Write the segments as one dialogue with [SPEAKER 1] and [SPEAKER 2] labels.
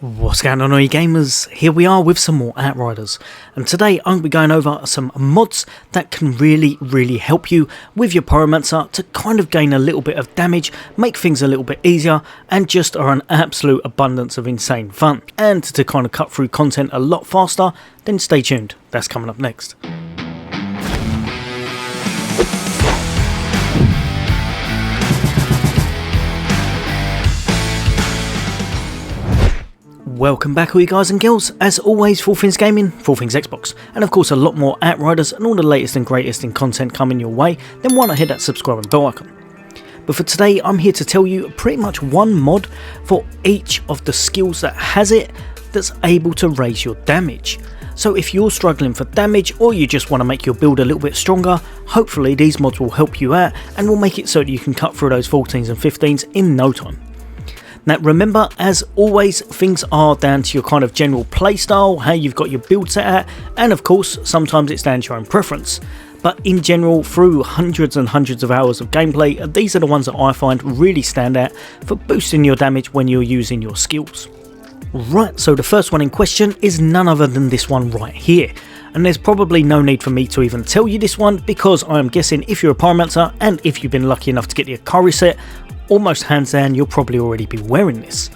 [SPEAKER 1] What's going on, all you gamers? Here we are with some more Outriders, and today I'm going to be going over some mods that can really help you with your pyromancer to kind of gain a little bit of damage, make things a little bit easier, and just are an absolute abundance of insane fun. And to kind of cut through content a lot faster, then stay tuned, that's coming up next. Welcome back, all you guys and girls. As always, for all things gaming, for all things Xbox, and of course a lot more Outriders and all the latest and greatest in content coming your way, then why not hit that subscribe and bell icon. But for today, I'm here to tell you pretty much one mod for each of the skills that has it that's able to raise your damage. So if you're struggling for damage or you just want to make your build a little bit stronger, hopefully these mods will help you out and will make it so that you can cut through those 14s and 15s in no time. Now remember, as always, things are down to your kind of general playstyle, how you've got your build set at, and of course sometimes it's down to your own preference. But in general, through hundreds and hundreds of hours of gameplay, these are the ones that I find really stand out for boosting your damage when you're using your skills. Right, so the first one in question is none other than this one right here. And there's probably no need for me to even tell you this one, because I'm guessing if you're a pyromancer and if you've been lucky enough to get the Akari set, almost hands down you'll probably already be wearing this.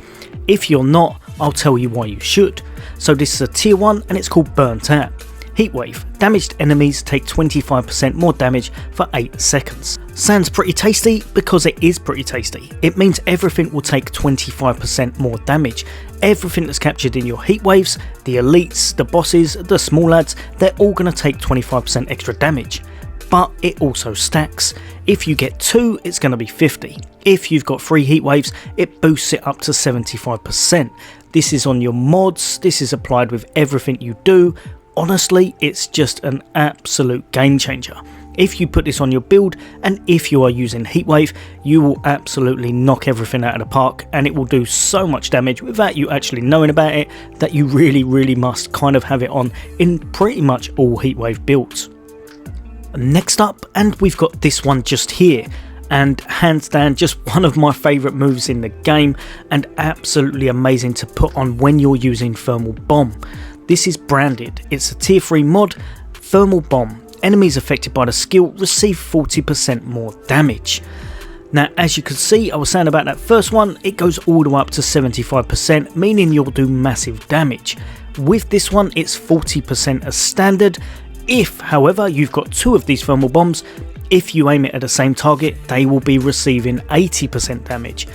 [SPEAKER 1] If you're not, I'll tell you why you should. So this is a tier 1 and it's called Burnt Out. Heatwave. Damaged enemies take 25% more damage for 8 seconds. Sounds pretty tasty because it is pretty tasty. It means everything will take 25% more damage. Everything that's captured in your heatwaves, the elites, the bosses, the small lads, they're all going to take 25% extra damage. But it also stacks. If you get 2, it's going to be 50. If you've got 3 heat waves, it boosts it up to 75%. This is on your mods, this is applied with everything you do. Honestly, it's just an absolute game changer. If you put this on your build, and if you are using heatwave, you will absolutely knock everything out of the park, and it will do so much damage without you actually knowing about it that you really must kind of have it on in pretty much all heatwave builds. Next up, and we've got this one just here, and hands down just one of my favourite moves in the game and absolutely amazing to put on when you're using Thermal Bomb. This is branded, it's a tier 3 mod, Thermal Bomb. Enemies affected by the skill receive 40% more damage. Now as you can see, I was saying about that first one, it goes all the way up to 75%, meaning you'll do massive damage. With this one it's 40% as standard. If, however, you've got 2 of these thermal bombs, if you aim it at the same target, they will be receiving 80% damage.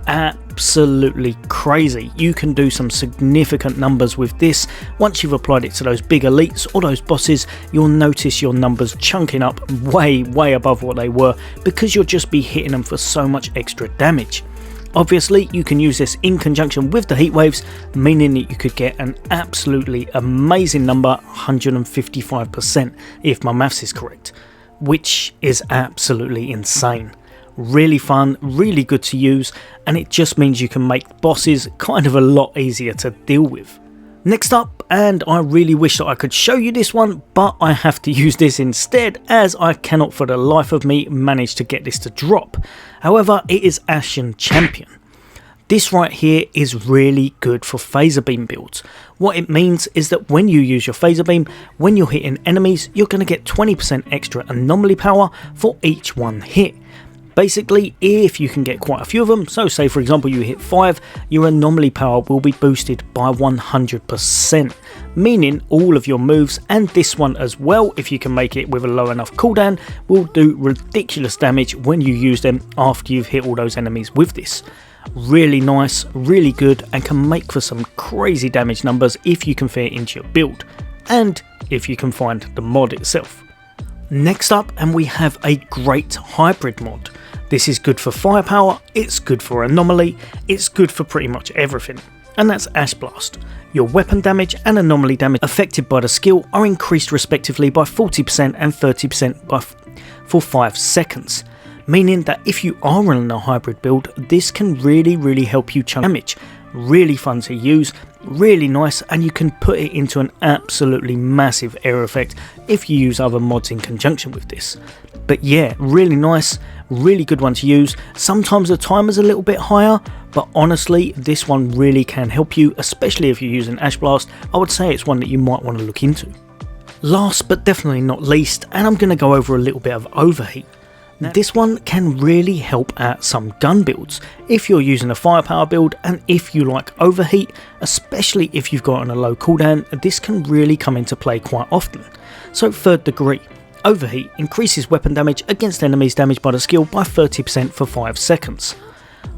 [SPEAKER 1] Absolutely crazy. You can do some significant numbers with this. Once you've applied it to those big elites or those bosses, you'll notice your numbers chunking up way above what they were, because you'll just be hitting them for so much extra damage. Obviously, you can use this in conjunction with the heat waves, meaning that you could get an absolutely amazing number, 155%, if my maths is correct, which is absolutely insane. Really fun, really good to use, and it just means you can make bosses kind of a lot easier to deal with. Next up, and I really wish that I could show you this one, but I have to use this instead as I cannot for the life of me manage to get this to drop. However, it is Ashen Champion. This right here is really good for phaser beam builds. What it means is that when you use your phaser beam, when you're hitting enemies, you're going to get 20% extra anomaly power for each one hit. Basically, if you can get quite a few of them, so say for example you hit 5, your anomaly power will be boosted by 100%, meaning all of your moves, and this one as well, if you can make it with a low enough cooldown, will do ridiculous damage when you use them after you've hit all those enemies with this. Really nice, really good, and can make for some crazy damage numbers if you can fit it into your build, and if you can find the mod itself. Next up, and we have a great hybrid mod. This is good for firepower, it's good for anomaly, it's good for pretty much everything, and that's Ash Blast. Your weapon damage and anomaly damage affected by the skill are increased respectively by 40% and 30% for 5 seconds, meaning that if you are running a hybrid build, this can really help you chunk damage. Really fun to use. Really nice, and you can put it into an absolutely massive air effect if you use other mods in conjunction with this. But yeah, really nice, really good one to use. Sometimes the timer's a little bit higher, but honestly this one really can help you, especially if you're using Ash Blast. I would say it's one that you might want to look into. Last but definitely not least, and I'm going to go over a little bit of Overheat. This one can really help at some gun builds if you're using a firepower build, and if you like Overheat, especially if you've got on a low cooldown, this can really come into play quite often. So 3rd degree, Overheat increases weapon damage against enemies damaged by the skill by 30% for 5 seconds.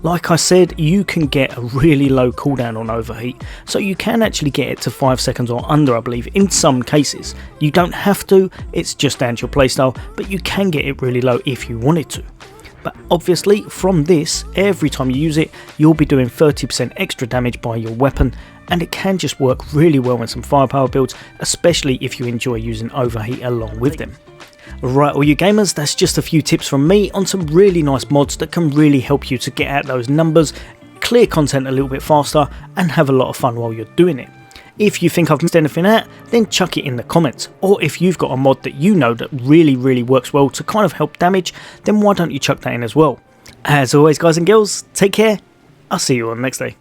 [SPEAKER 1] Like I said, you can get a really low cooldown on Overheat, so you can actually get it to 5 seconds or under, I believe, in some cases. You don't have to, it's just down to your playstyle, but you can get it really low if you wanted to. But obviously from this, every time you use it, you'll be doing 30% extra damage by your weapon, and it can just work really well in some firepower builds, especially if you enjoy using Overheat along with them. Right, all you gamers, that's just a few tips from me on some really nice mods that can really help you to get out those numbers, clear content a little bit faster, and have a lot of fun while you're doing it. If you think I've missed anything out, then chuck it in the comments, or if you've got a mod that you know that really works well to kind of help damage, then why don't you chuck that in as well. As always guys and girls, take care, I'll see you on the next day.